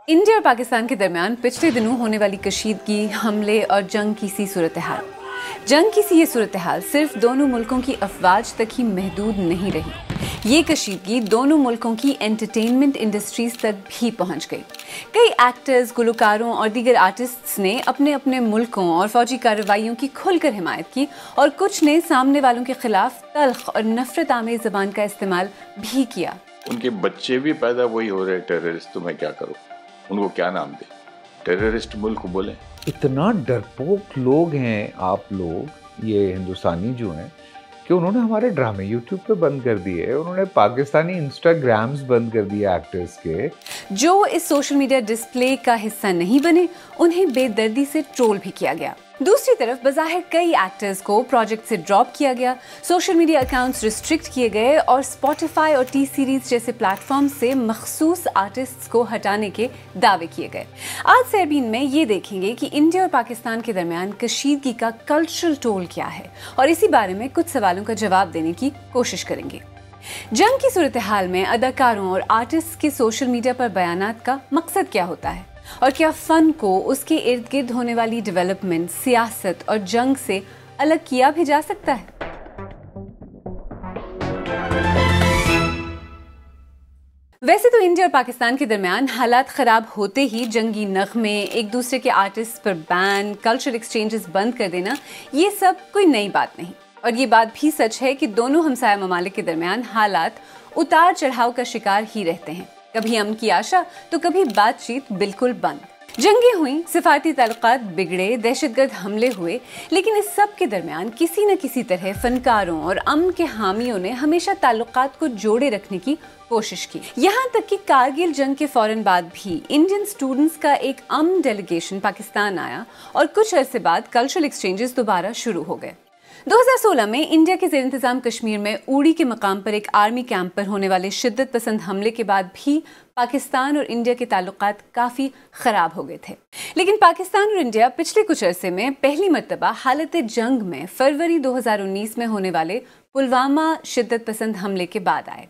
India और पाकिस्तान के दरमियान पिछले दिनों होने वाली कशीदगी, हमले और जंग की सी सूरत हाल। जंग की सी ये सूरत हाल सिर्फ दोनों मुल्कों की अफवाज तक ही महदूद नहीं रही। ये कशीदगी दोनों मुल्कों की एंटरटेनमेंट इंडस्ट्रीज तक भी पहुंच गई। कई एक्टर्स, गुलकारों और दीगर आर्टिस्ट्स ने अपने अपने मुल्कों और फौजी कार्रवाइयों की खुलकर हिमायत की और कुछ ने सामने वालों के खिलाफ तल्ख और नफरत आमेज जबान का इस्तेमाल भी किया। उनके बच्चे भी पैदा वही हो रहे टेररिस्ट, तो मैं क्या करूं? उनको क्या नाम दे? टेररिस्ट मुल्क बोले? इतना डरपोक लोग हैं आप लोग, ये हिंदुस्तानी जो हैं, कि उन्होंने हमारे ड्रामे यूट्यूब पे बंद कर दिए। उन्होंने पाकिस्तानी इंस्टाग्राम्स बंद कर दिए एक्टर्स के। जो इस सोशल मीडिया डिस्प्ले का हिस्सा नहीं बने, उन्हें बेदर्दी से ट्रोल भी किया गया। दूसरी तरफ बज़ाहिर कई एक्टर्स को प्रोजेक्ट से ड्रॉप किया गया, सोशल मीडिया अकाउंट्स रिस्ट्रिक्ट किए गए और स्पॉटिफाई और टी सीरीज जैसे प्लेटफॉर्म से मखसूस आर्टिस्ट्स को हटाने के दावे किए गए। आज सरबीन में ये देखेंगे कि इंडिया और पाकिस्तान के दरमियान कशीदगी का कल्चरल टोल क्या है और इसी बारे में कुछ सवालों का जवाब देने की कोशिश करेंगे। जंग की सूरत हाल में अदाकारों और आर्टिस्ट के सोशल मीडिया पर बयानात का मकसद क्या होता है और क्या फन को उसके इर्द गिर्द होने वाली डेवलपमेंट, सियासत और जंग से अलग किया भी जा सकता है? वैसे तो इंडिया और पाकिस्तान के दरमियान हालात खराब होते ही जंगी नगमे, एक दूसरे के आर्टिस्ट पर बैन, कल्चरल एक्सचेंजेस बंद कर देना, ये सब कोई नई बात नहीं। और ये बात भी सच है कि दोनों हमसाया ममालिक के दरमियान हालात उतार चढ़ाव का शिकार ही रहते हैं। कभी अमन की आशा तो कभी बातचीत बिल्कुल बंद। जंगें हुई, सिफारती ताल्लुकात बिगड़े, दहशतगर्द हमले हुए, लेकिन इस सब के दरमियान किसी न किसी तरह फनकारों और अमन के हामियों ने हमेशा ताल्लुकात को जोड़े रखने की कोशिश की। यहाँ तक कि कारगिल जंग के फौरन बाद भी इंडियन स्टूडेंट्स का एक अमन डेलीगेशन पाकिस्तान आया और कुछ अरसे बाद कल्चरल एक्सचेंजेस दोबारा शुरू हो गए। 2016 में इंडिया के ज़ेर इंतज़ाम कश्मीर में उड़ी के मकाम पर एक आर्मी कैंप पर होने वाले शिद्दत पसंद हमले के बाद भी पाकिस्तान और इंडिया के ताल्लुकात काफ़ी ख़राब हो गए थे। लेकिन पाकिस्तान और इंडिया पिछले कुछ अरसे में पहली मर्तबा हालत जंग में फरवरी 2019 में होने वाले पुलवामा शिद्दत पसंद हमले के बाद आए।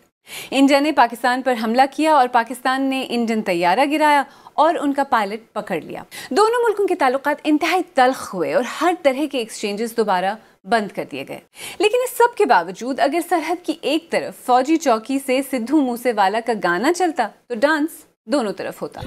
इंडिया ने पाकिस्तान पर हमला किया और पाकिस्तान ने इंडियन तैयारा गिराया और उनका पायलट पकड़ लिया। दोनों मुल्कों के ताल्लुकात इंतहाई तल्ख हुए और हर तरह के एक्सचेंजेस दोबारा बंद कर दिए गए। लेकिन इस सब के बावजूद अगर सरहद की एक तरफ फौजी चौकी से सिद्धू मूसेवाला का गाना चलता तो डांस दोनों तरफ होता।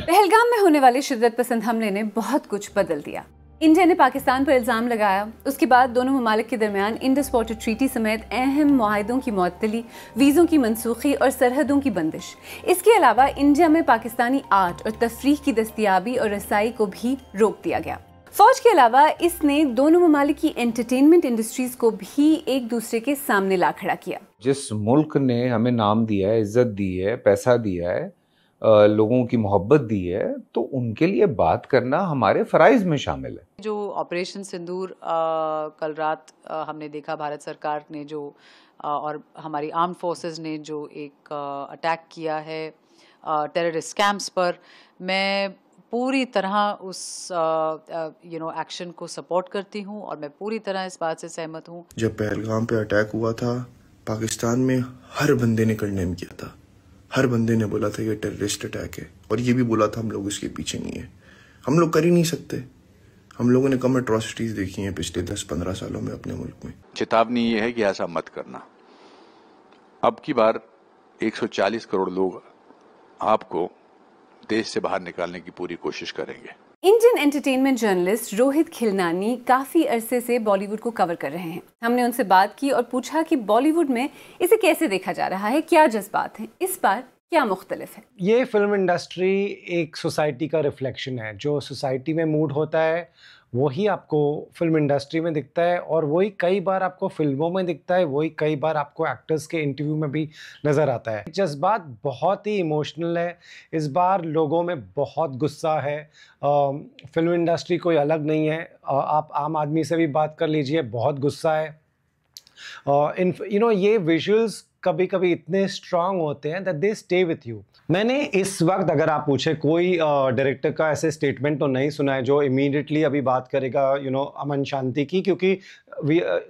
पहलगाम में होने वाले शिद्दत पसंद हमले ने बहुत कुछ बदल दिया। इंडिया ने पाकिस्तान पर इल्ज़ाम लगाया, उसके बाद दोनों ममालिक के दरमियान इंडस वाटर ट्रीटी समेत अहम मुआहिदों की मुअत्तली, वीज़ों की मनसूखी और सरहदों की बंदिश। इसके अलावा इंडिया में पाकिस्तानी आर्ट और तफरीह की दस्तियाबी और रसाई को भी रोक दिया गया। फौज के अलावा इसने दोनों ममालिक की एंटरटेनमेंट इंडस्ट्रीज को भी एक दूसरे के सामने ला खड़ा किया। जिस मुल्क ने हमें नाम दिया है, इज्जत दी है, पैसा दिया है, लोगों की मोहब्बत दी है, तो उनके लिए बात करना हमारे फ़राइज़ में शामिल है। जो ऑपरेशन सिंदूर कल रात हमने देखा, भारत सरकार ने जो और हमारी आर्म्ड फोर्सेस ने जो एक अटैक किया है टेररिस्ट कैंप्स पर, मैं पूरी तरह उस एक्शन को सपोर्ट करती हूँ और मैं पूरी तरह इस बात से सहमत हूँ। जब पहलगाम पे अटैक हुआ था, पाकिस्तान में हर बंदे ने कंडेम किया था। हर बंदे ने बोला था ये टेररिस्ट अटैक है और ये भी बोला था हम लोग इसके पीछे नहीं है। हम लोग कर ही नहीं सकते। हम लोगों ने कम एट्रोसिटीज देखी हैं पिछले 10-15 सालों में अपने मुल्क में। चेतावनी ये है कि ऐसा मत करना। अब की बार 140 करोड़ लोग आपको देश से बाहर निकालने की पूरी कोशिश करेंगे। Indian entertainment journalist Rohit Khilnani काफी अरसे से बॉलीवुड को कवर कर रहे हैं। हमने उनसे बात की और पूछा कि बॉलीवुड में इसे कैसे देखा जा रहा है, क्या जज्बात हैं, इस बार क्या मुख्तलिफ है। ये फिल्म इंडस्ट्री एक सोसाइटी का रिफ्लेक्शन है। जो सोसाइटी में मूड होता है वही आपको फिल्म इंडस्ट्री में दिखता है और वही कई बार आपको फिल्मों में दिखता है, वही कई बार आपको एक्टर्स के इंटरव्यू में भी नज़र आता है। जज्बात बहुत ही इमोशनल है। इस बार लोगों में बहुत गुस्सा है। फिल्म इंडस्ट्री कोई अलग नहीं है। आप आम आदमी से भी बात कर लीजिए, बहुत गुस्सा है। ये विजुअल्स कभी-कभी इतने स्ट्रांग होते हैं that they stay with you. मैंने इस वक्त, अगर आप पूछे, कोई डायरेक्टर का ऐसे स्टेटमेंट तो नहीं सुना है जो इमीडिएटली अभी बात करेगा अमन शांति की, क्योंकि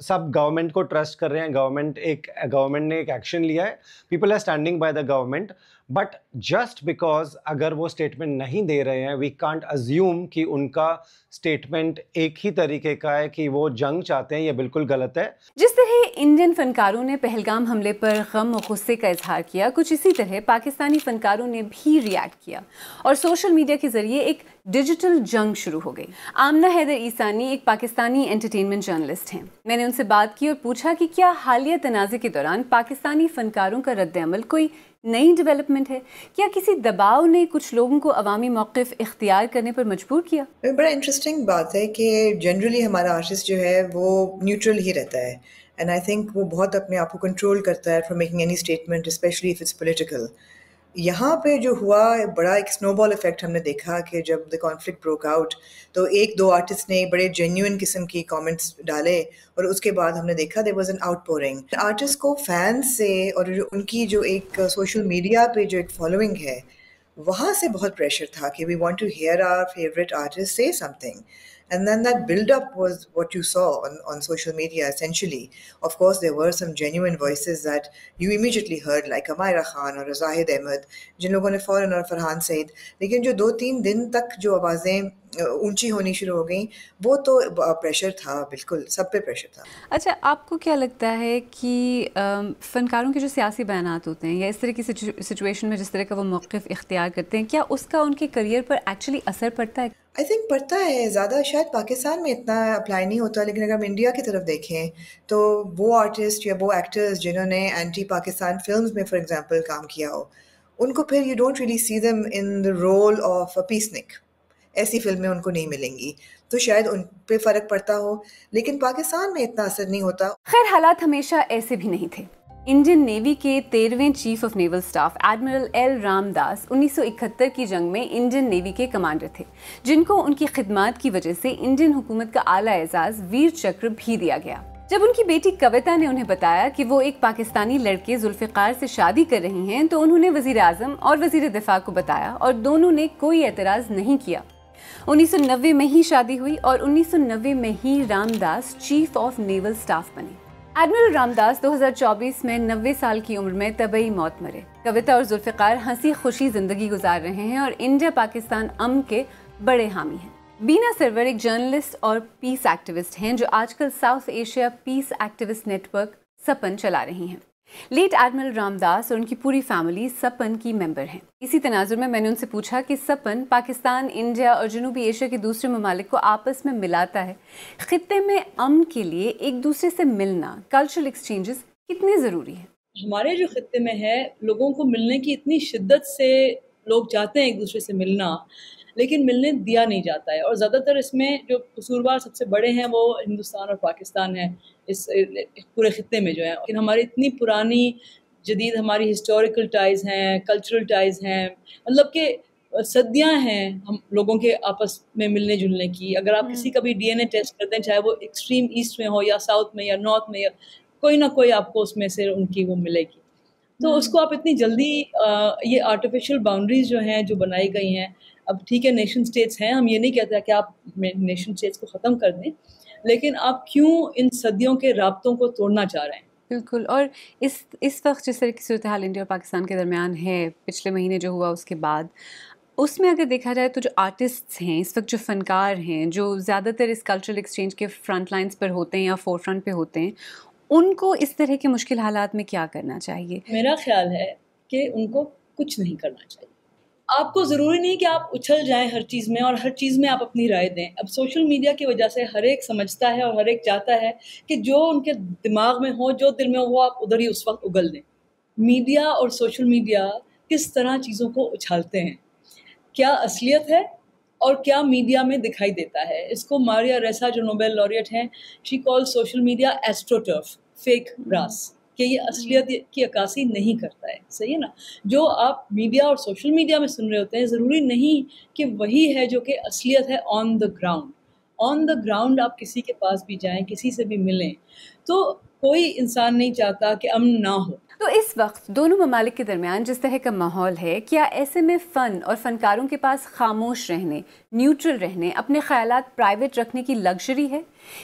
सब गवर्नमेंट को ट्रस्ट कर रहे हैं। गवर्नमेंट ने एक एक्शन लिया है, people are standing by the government, but just because अगर वो स्टेटमेंट नहीं दे रहे हैं, वी कांट अज्यूम कि उनका स्टेटमेंट एक ही तरीके का है कि वो जंग चाहते हैं। ये बिल्कुल गलत है। जिस तरह इंडियन फनकारों ने पहलगाम हमले पर गम और गुस्से का इजहार किया, कुछ इसी तरह पाकिस्तानी फनकारों ने भी रिएक्ट किया और सोशल मीडिया के जरिए एक डिजिटल जंग शुरू हो गई। आमना हैदर ईसानी एक पाकिस्तानी एंटरटेनमेंट जर्नलिस्ट हैं। मैंने उनसे बात की और पूछा कि क्या हालिया तनाज़े के दौरान पाकिस्तानी फनकारों का रद्द-ए-अमल कोई नई डेवलपमेंट है? क्या किसी दबाव ने कुछ लोगों को अवामी मौक़िफ़ इख्तियार करने पर मजबूर किया? बड़ा इंटरेस्टिंग बात है कि जनरली हमारा आर्टिस्ट जो है वो न्यूट्रल ही रहता है, एंड आई थिंक वो बहुत अपने आप को कंट्रोल करता है from making any statement, specially if it's political. यहाँ पे जो हुआ, बड़ा एक स्नोबॉल इफेक्ट हमने देखा कि जब द कॉन्फ्लिक्ट ब्रोक आउट तो एक दो आर्टिस्ट ने बड़े जेन्युइन किस्म की कमेंट्स डाले और उसके बाद हमने देखा there was an outpouring. Artist को फैंस से और जो उनकी जो एक सोशल मीडिया पे जो एक फॉलोइंग है वहाँ से बहुत प्रेशर था कि we want to hear our favourite artist से something, and then that build up was what you saw on social media essentially. Of course there were some genuine voices that you immediately heard like Amira Khan or Zahid Ahmed, जिन लोगों ने फौरन, और फरहान सईद, लेकिन जो 2-3 दिन तक जो आवाज़ें ऊंची होनी शुरू हो गई वो तो प्रेशर था, बिल्कुल सब पे प्रेशर था। अच्छा, आपको क्या लगता है कि फ़नकारों के जो सियासी बयानात होते हैं या इस तरह की सिचुएशन में जिस तरह का वो मौक़िफ़ इख्तियार करते हैं, क्या उसका उनके करियर पर एक्चुअली असर पड़ता है? आई थिंक पड़ता है, ज़्यादा शायद पाकिस्तान में इतना अप्लाई नहीं होता, लेकिन अगर हम इंडिया की तरफ देखें तो वो आर्टिस्ट या वो एक्टर्स जिन्होंने एंटी पाकिस्तान फिल्म्स में फॉर एग्जांपल काम किया हो, उनको फिर you don't really see them in the role of a peacenik. ऐसी फिल्में उनको नहीं मिलेंगी, तो शायद उन पे फ़र्क पड़ता हो, लेकिन पाकिस्तान में इतना असर नहीं होता। खैर, हालात हमेशा ऐसे भी नहीं थे। इंडियन नेवी के 13वें chief of naval staff admiral L Ramdas 1971 की जंग में इंडियन नेवी के कमांडर थे, जिनको उनकी खिदमात की वजह से इंडियन हुकूमत का आला एजाज वीर चक्र भी दिया गया। जब उनकी बेटी कविता ने उन्हें बताया कि वो एक पाकिस्तानी लड़के जुल्फ़िकार से शादी कर रही हैं, तो उन्होंने वज़ीर आज़म और वज़ीर दिफा को बताया और दोनों ने कोई एतराज़ नहीं किया। 1990 में ही शादी हुई और 1990 में ही Ramdas chief of naval staff बने। एडमिरल रामदास 2024 में 90 साल की उम्र में तबई मौत मरे। कविता और जुल्फ़िकार हंसी खुशी जिंदगी गुजार रहे हैं और इंडिया पाकिस्तान अमन के बड़े हामी हैं। बीना सरवर एक जर्नलिस्ट और पीस एक्टिविस्ट हैं जो आजकल South Asia peace activist network Sapan चला रही हैं। लेट एडमिरल रामदास और उनकी पूरी फैमिली सपन की मेंबर हैं। इसी तनाजुर में मैंने उनसे पूछा कि सपन पाकिस्तान, इंडिया और जनूबी एशिया के दूसरे ममालिक को आपस में मिलाता है। खित्ते में अमन के लिए एक दूसरे से मिलना, कल्चरल एक्सचेंजेस कितने ज़रूरी हैं? हमारे जो खित्ते में है, लोगों को मिलने की इतनी शिद्दत से लोग चाहते हैं एक दूसरे से मिलना, लेकिन मिलने दिया नहीं जाता है। और ज़्यादातर इसमें जो कसूरवार सबसे बड़े हैं वो हिंदुस्तान और पाकिस्तान है इस पूरे खित्ते में जो है। लेकिन हमारी इतनी पुरानी जदीद हमारी हिस्टोरिकल टाइज़ हैं, कल्चरल टाइज़ हैं, मतलब कि सदियाँ हैं हम लोगों के आपस में मिलने जुलने की। अगर आप किसी का भी DNA टेस्ट करते हैं, चाहे वो एक्सट्रीम ईस्ट में हो या साउथ में या नॉर्थ में, या कोई ना कोई आपको उसमें से उनकी वो मिलेगी। तो उसको आप इतनी जल्दी ये आर्टिफिशियल बाउंड्रीज जो हैं जो बनाई गई हैं, अब ठीक है नेशन स्टेट्स हैं, हम ये नहीं कहते कि आप नेशन स्टेट्स को ख़त्म कर दें, लेकिन आप क्यों इन सदियों के राब्तों को तोड़ना चाह रहे हैं? बिल्कुल। और इस वक्त जिस तरह की सूरत हाल इंडिया और पाकिस्तान के दरमियान है, पिछले महीने जो हुआ उसके बाद, उसमें अगर देखा जाए तो जो आर्टिस्ट्स हैं इस वक्त, जो फ़नकार हैं, जो ज़्यादातर इस कल्चरल एक्सचेंज के फ्रंट लाइन्स पर होते हैं या फोर फ्रंट पे होते हैं, उनको इस तरह के मुश्किल हालात में क्या करना चाहिए? मेरा ख्याल है कि उनको कुछ नहीं करना चाहिए। आपको ज़रूरी नहीं कि आप उछल जाएं हर चीज़ में और हर चीज़ में आप अपनी राय दें। अब सोशल मीडिया की वजह से हर एक समझता है और हर एक चाहता है कि जो उनके दिमाग में हो, जो दिल में हो, वो आप उधर ही उस वक्त उगल दें। मीडिया और सोशल मीडिया किस तरह चीज़ों को उछालते हैं, क्या असलियत है और क्या मीडिया में दिखाई देता है। इसको मारिया रेसा जो नोबेल लॉरिएट हैं, she call social media astroturf, fake grass, कि ये असलियत की अक्कासी नहीं करता है। सही है ना? जो आप मीडिया और सोशल मीडिया में सुन रहे होते हैं, ज़रूरी नहीं कि वही है जो कि असलियत है on the ground. On the ground आप किसी के पास भी जाएं, किसी से भी मिलें, तो कोई इंसान नहीं चाहता कि अमन ना हो। तो इस वक्त दोनों ममालिक के दरमियान जिस तरह का माहौल है, क्या ऐसे में फ़न और फ़नकारों के पास खामोश रहने, न्यूट्रल रहने, अपने ख्यालात प्राइवेट रखने की लग्जरी है?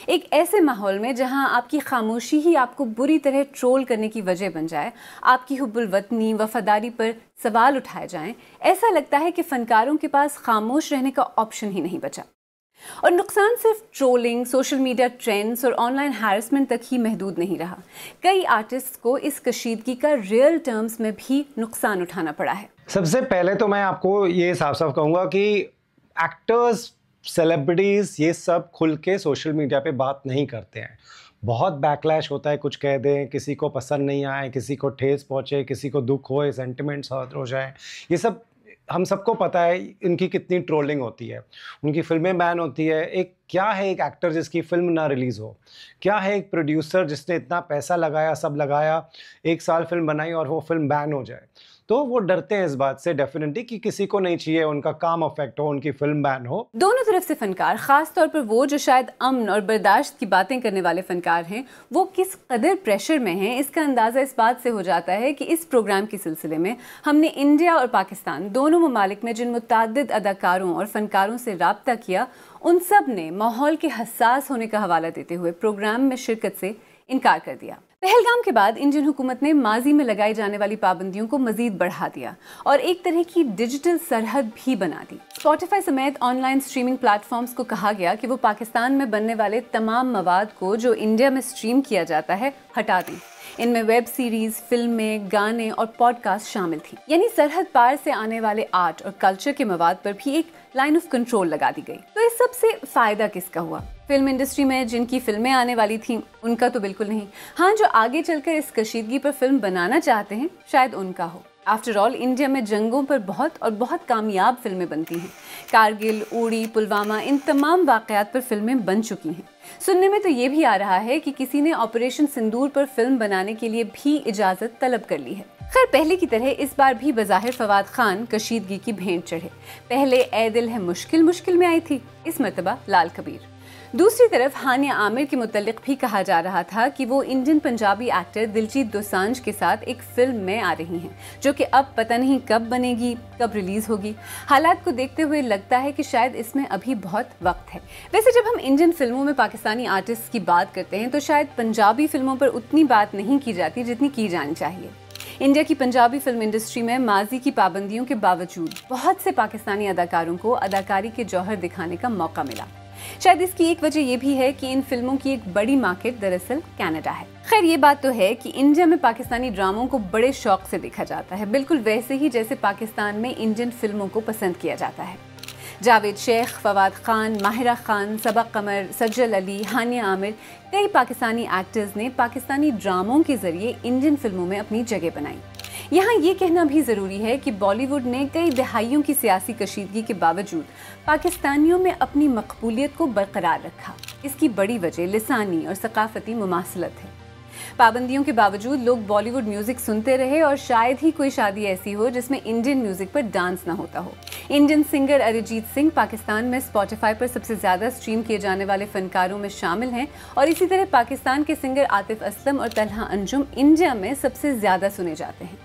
एक ऐसे माहौल में जहां आपकी खामोशी ही आपको बुरी तरह ट्रोल करने की वजह बन जाए, आपकी हुब्बुल वतनी, वफादारी पर सवाल उठाए जाएं, ऐसा लगता है कि फ़नकारों के पास खामोश रहने का ऑप्शन ही नहीं बचा। और नुकसान सिर्फ ट्रोलिंग, सोशल मीडिया ट्रेंड्स और ऑनलाइन हैरेसमेंट तक ही महदूद नहीं रहा। कई आर्टिस्ट को इस कशीदगी का रियल टर्म्स में भी नुकसान उठाना पड़ा है। सबसे पहले तो मैं आपको ये साफ साफ कहूँगा कि एक्टर्स, सेलिब्रिटीज़ ये सब खुल के सोशल मीडिया पे बात नहीं करते हैं। बहुत बैकलैश होता है, कुछ कह दें, किसी को पसंद नहीं आए, किसी को ठेस पहुँचे, किसी को दुख होए, सेंटिमेंट्स हर्ट हो जाए। ये सब हम सबको पता है इनकी कितनी ट्रोलिंग होती है, उनकी फिल्में बैन होती है। क्या है एक एक्टर जिसकी फिल्म ना रिलीज़ हो? क्या है एक प्रोड्यूसर जिसने इतना पैसा लगाया, सब लगाया, 1 साल फिल्म बनाई और वो फिल्म बैन हो जाए? तो वो डरते हैं इस बात से डेफिनेटली कि किसी को नहीं चाहिए उनका काम अफेक्ट हो, उनकी फिल्म बैन हो। दोनों तरफ से फनकार, खास तौर पर वो जो शायद अमन और बर्दाश्त की बातें करने वाले फनकार हैं, वो किस कदर प्रेशर में हैं, इसका अंदाज़ा इस बात से हो जाता है कि इस प्रोग्राम के सिलसिले में हमने इंडिया और पाकिस्तान दोनों ममालिक में जिन मुताद्दिद अदाकारों और फनकारों से रब्ता किया, उन सब ने माहौल के हसास होने का हवाला देते हुए प्रोग्राम में शिरकत से इनकार कर दिया। पहलगाम के बाद इंडियन हुकूमत ने माजी में लगाई जाने वाली पाबंदियों को मजीद बढ़ा दिया और एक तरह की डिजिटल सरहद भी बना दी। स्पॉटिफाई समेत ऑनलाइन स्ट्रीमिंग प्लेटफॉर्म्स को कहा गया कि वो पाकिस्तान में बनने वाले तमाम मवाद को जो इंडिया में स्ट्रीम किया जाता है हटा दें। इनमें वेब सीरीज, फिल्में, गाने और पॉडकास्ट शामिल थी। यानी सरहद पार से आने वाले आर्ट और कल्चर के मवाद पर भी एक लाइन ऑफ कंट्रोल लगा दी गई। तो इस सब से फायदा किसका हुआ? फिल्म इंडस्ट्री में जिनकी फिल्में आने वाली थी उनका तो बिल्कुल नहीं। हाँ, जो आगे चलकर इस कशीदगी पर फिल्म बनाना चाहते हैं शायद उनका हो। आफ्टर ऑल इंडिया में जंगों पर बहुत कामयाब फिल्में बनती हैं। कारगिल, उड़ी, पुलवामा, इन तमाम वाक़यात पर फिल्में बन चुकी हैं। सुनने में तो ये भी आ रहा है कि किसी ने ऑपरेशन सिंदूर पर फिल्म बनाने के लिए भी इजाज़त तलब कर ली है। खैर, पहले की तरह इस बार भी बज़ाहिर फवाद खान कशीदगी की भेंट चढ़े। पहले ए दिल है मुश्किल में आई थी, इस मरतबा लाल कबीर। दूसरी तरफ हानिया आमिर के मुतल्लिक भी कहा जा रहा था कि वो इंडियन पंजाबी एक्टर दिलजीत दोसांझ के साथ एक फिल्म में आ रही हैं, जो कि अब पता नहीं कब बनेगी, कब रिलीज होगी। हालात को देखते हुए लगता है कि शायद इसमें अभी बहुत वक्त है। वैसे जब हम इंडियन फिल्मों में पाकिस्तानी आर्टिस्ट की बात करते हैं तो शायद पंजाबी फिल्मों पर उतनी बात नहीं की जाती जितनी की जानी चाहिए। इंडिया की पंजाबी फिल्म इंडस्ट्री में माजी की पाबंदियों के बावजूद बहुत से पाकिस्तानी अदाकारों को अदाकारी के जौहर दिखाने का मौका मिला। शायद इसकी एक वजह यह भी है कि इन फिल्मों की एक बड़ी मार्केट दरअसल कनाडा है। खैर, ये बात तो है कि इंडिया में पाकिस्तानी ड्रामों को बड़े शौक से देखा जाता है, बिल्कुल वैसे ही जैसे पाकिस्तान में इंडियन फिल्मों को पसंद किया जाता है। जावेद शेख, फवाद खान, माहिरा खान, सबा कमर, सज्जल अली, हानिया आमिर, कई पाकिस्तानी एक्टर्स ने पाकिस्तानी ड्रामों के जरिए इंडियन फिल्मों में अपनी जगह बनाई। यहाँ ये कहना भी ज़रूरी है कि बॉलीवुड ने कई दहाइयों की सियासी कशीदगी के बावजूद पाकिस्तानियों में अपनी मकबूलियत को बरकरार रखा। इसकी बड़ी वजह लिसानी और सकाफती मुमासलत है। पाबंदियों के बावजूद लोग बॉलीवुड म्यूजिक सुनते रहे और शायद ही कोई शादी ऐसी हो जिसमें इंडियन म्यूजिक पर डांस ना होता हो। इंडियन सिंगर अरिजीत सिंह पाकिस्तान में स्पॉटिफाई पर सबसे ज़्यादा स्ट्रीम किए जाने वाले फनकारों में शामिल हैं और इसी तरह पाकिस्तान के सिंगर आतिफ असलम और तलहा अंजुम इंडिया में सबसे ज़्यादा सुने जाते हैं।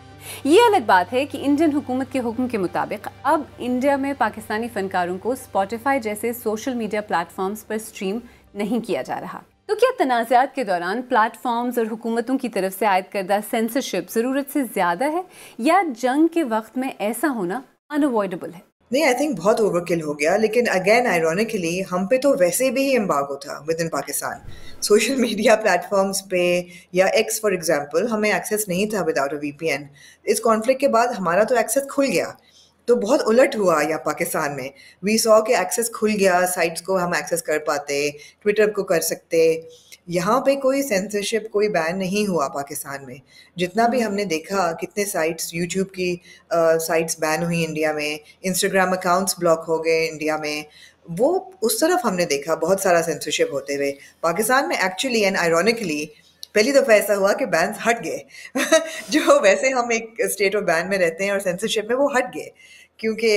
ये अलग बात है कि इंडियन हुकूमत के हुक्म के मुताबिक अब इंडिया में पाकिस्तानी फनकारों को स्पॉटिफाई जैसे सोशल मीडिया प्लेटफॉर्म्स पर स्ट्रीम नहीं किया जा रहा। तो क्या तनाज़ात के दौरान प्लेटफॉर्म्स और हुकूमतों की तरफ से आयद करदा सेंसरशिप ज़रूरत से ज़्यादा है या जंग के वक्त में ऐसा होना अनअवॉइडेबल है? नहीं, आई थिंक बहुत ओवरकिल हो गया, लेकिन अगेन आयरॉनिकली हम पे तो वैसे भी ही एम्बार्गो था with in Pakistan. Social media platforms पे या एक्स फॉर एग्जांपल हमें एक्सेस नहीं था विदाउट अ वीपीएन। इस कॉन्फ्लिक्ट के बाद हमारा तो एक्सेस खुल गया, तो बहुत उलट हुआ यहाँ पाकिस्तान में। वी सॉ के एक्सेस खुल गया, साइट्स को हम एक्सेस कर पाते, ट्विटर को कर सकते। यहाँ पे कोई सेंसरशिप, कोई बैन नहीं हुआ पाकिस्तान में। जितना भी हमने देखा, कितने साइट्स, यूट्यूब की साइट्स बैन हुई इंडिया में, इंस्टाग्राम अकाउंट्स ब्लॉक हो गए इंडिया में, वो उस तरफ हमने देखा बहुत सारा सेंसरशिप होते हुए। पाकिस्तान में एक्चुअली एंड आयरॉनिकली पहली दफ़ा ऐसा हुआ कि बैन्स हट गए जो वैसे हम एक स्टेट ऑफ बैन में रहते हैं और सेंसरशिप में वो हट गए क्योंकि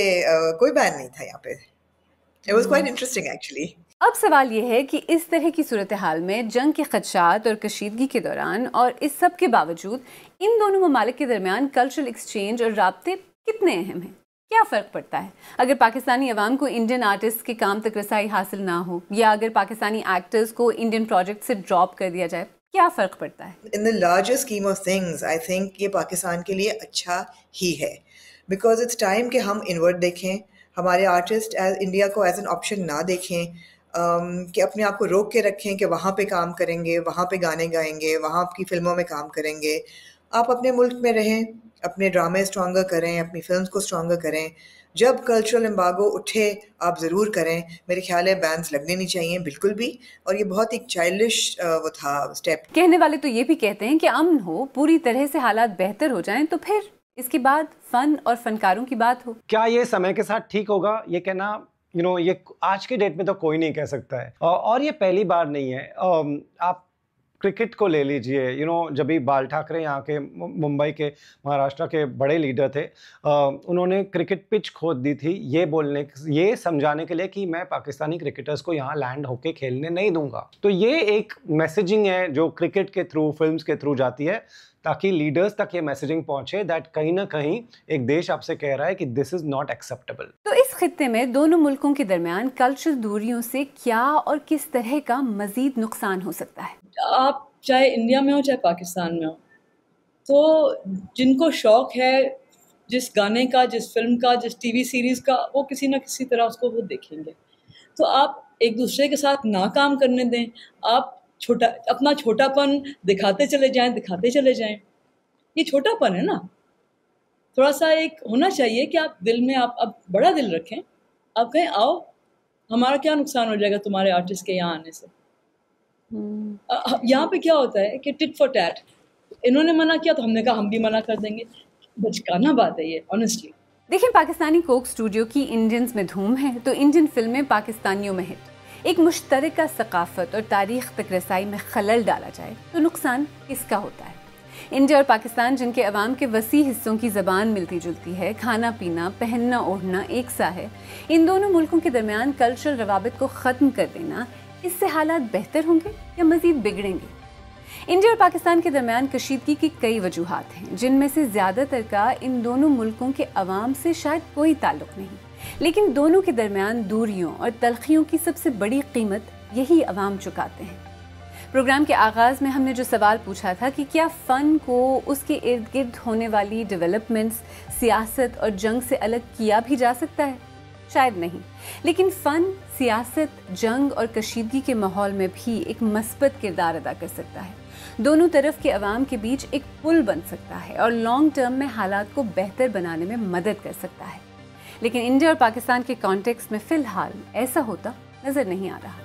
कोई बैन नहीं था यहाँ पे। It was quite interesting actually. अब सवाल ये है कि इस तरह की सूरत हाल में जंग के खदशात और कशीदगी के दौरान और इस सब के बावजूद इन दोनों ममालिक के दरमियान कल्चरल एक्सचेंज और राब्ते कितने अहम हैं? क्या फ़र्क पड़ता है अगर पाकिस्तानी अवाम को इंडियन आर्टिस्ट के काम तक रसाई हासिल ना हो, या अगर पाकिस्तानी एक्टर्स को इंडियन प्रोजेक्ट से ड्रॉप कर दिया जाए? क्या फ़र्क पड़ता है? In the larger scheme of things I think ये पाकिस्तान के लिए अच्छा ही है, बिकॉज इट्स टाइम कि हम इनवर्ड देखें, हमारे आर्टिस्ट एज इंडिया को एज एन ऑप्शन ना देखें, कि अपने आप को रोक के रखें कि वहाँ पे काम करेंगे, वहाँ पे गाने गाएंगे, वहाँ की फिल्मों में काम करेंगे। आप अपने मुल्क में रहें, अपने ड्रामे स्ट्रॉन्गर करें, अपनी फिल्म्स को स्ट्रॉन्गर करें। जब कल्चरल एम्बार्गो उठे आप ज़रूर करें। मेरे ख्याल है बैन्स लगने नहीं चाहिए बिल्कुल भी, और ये बहुत एक चाइल्डिश वो था स्टेप। कहने वाले तो ये भी कहते हैं कि अमन हो, पूरी तरह से हालात बेहतर हो जाएं, तो फिर इसके बाद फन और फनकारों की बात हो। क्या ये समय के साथ ठीक होगा? ये कहना ये आज के डेट में तो कोई नहीं कह सकता है, और ये पहली बार नहीं है। आप क्रिकेट को ले लीजिए, जब भी बाल ठाकरे यहाँ के मुंबई के महाराष्ट्र के बड़े लीडर थे, उन्होंने क्रिकेट पिच खोद दी थी ये समझाने के लिए कि मैं पाकिस्तानी क्रिकेटर्स को यहाँ लैंड होके खेलने नहीं दूंगा। तो ये एक मैसेजिंग है जो क्रिकेट के थ्रू, फिल्म्स के थ्रू जाती है, ताकि लीडर्स तक ये मैसेजिंग पहुंचे दैट कहीं ना कहीं एक देश आपसे कह रहा है कि दिस इज नॉट एक्सेप्टेबल। तो इस खित्ते में दोनों मुल्कों के दरमियान कल्चरल दूरियों से क्या और किस तरह का मजीद नुकसान हो सकता है? आप चाहे इंडिया में हो चाहे पाकिस्तान में हो, तो जिनको शौक है जिस गाने का, जिस फिल्म का, जिस टीवी सीरीज़ का, वो किसी ना किसी तरह उसको वो देखेंगे। तो आप एक दूसरे के साथ ना काम करने दें, आप अपना छोटापन दिखाते चले जाएं। ये छोटापन है ना। थोड़ा सा एक होना चाहिए कि आप दिल में आप बड़ा दिल रखें, आप कहें आओ, हमारा क्या नुकसान हो जाएगा तुम्हारे आर्टिस्ट के यहाँ आने से। यहाँ पे क्या होता है कि टिट फॉर टैट, इन्होंने मना किया तो हमने कहा हम भी मना कर देंगे। बचकाना बात है ये, ऑनेस्टली। देखिए, पाकिस्तानी कोक स्टूडियो की इंडियंस में धूम है तो इंडियन फिल्में पाकिस्तानियों में हिट। एक मुश्तरका सकाफत और तारीख तक रसाई में खलल डाला जाए तो नुकसान किसका होता है? इंडिया और पाकिस्तान, जिनके अवाम के वसी हिस्सों की ज़बान मिलती जुलती है, खाना पीना, पहनना ओढ़ना एक सा है, इन दोनों मुल्कों के दरमियान कल्चरल रवाबित को ख़त्म कर देना, इससे हालात बेहतर होंगे या मज़ीद बिगड़ेंगे? इंडिया और पाकिस्तान के दरमियान कशीदगी की कई वजूहात हैं, जिनमें से ज़्यादातर का इन दोनों मुल्कों के अवाम से शायद कोई ताल्लुक़ नहीं, लेकिन दोनों के दरमियान दूरियों और तलखियों की सबसे बड़ी कीमत यही अवाम चुकाते हैं। प्रोग्राम के आगाज़ में हमने जो सवाल पूछा था कि क्या फ़न को उसके इर्द गिर्द होने वाली डेवलपमेंट्स, सियासत और जंग से अलग किया भी जा सकता है? शायद नहीं, लेकिन फ़न सियासत, जंग और कशीदगी के माहौल में भी एक मस्बत किरदार अदा कर सकता है। दोनों तरफ के अवाम के बीच एक पुल बन सकता है और लॉन्ग टर्म में हालात को बेहतर बनाने में मदद कर सकता है। लेकिन इंडिया और पाकिस्तान के कॉन्टेक्स्ट में फ़िलहाल ऐसा होता नज़र नहीं आ रहा।